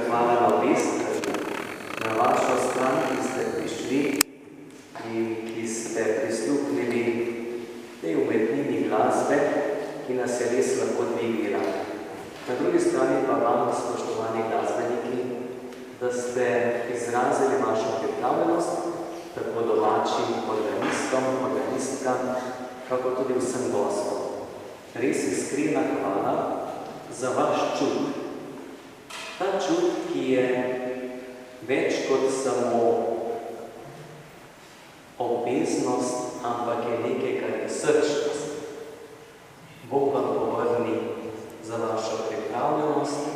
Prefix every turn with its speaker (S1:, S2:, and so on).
S1: hvala na obisk, na vašo stran, ki ste prišli in ki ste prisluhnili tej umetnini glasbe, ki nas je res lahko dvignila. Na drugi strani pa vam, spoštovani glasbeniki, da ste izrazili vašo pripravljenost, tako domačim organistom, organistkam, kako tudi vsem gostom. Res iskrena hvala za vaš čut. Ta čut, ki je več kot samo obveznost, ampak je nekaj, kar je srčnost. Bog vam povrni za vašo pripravljenost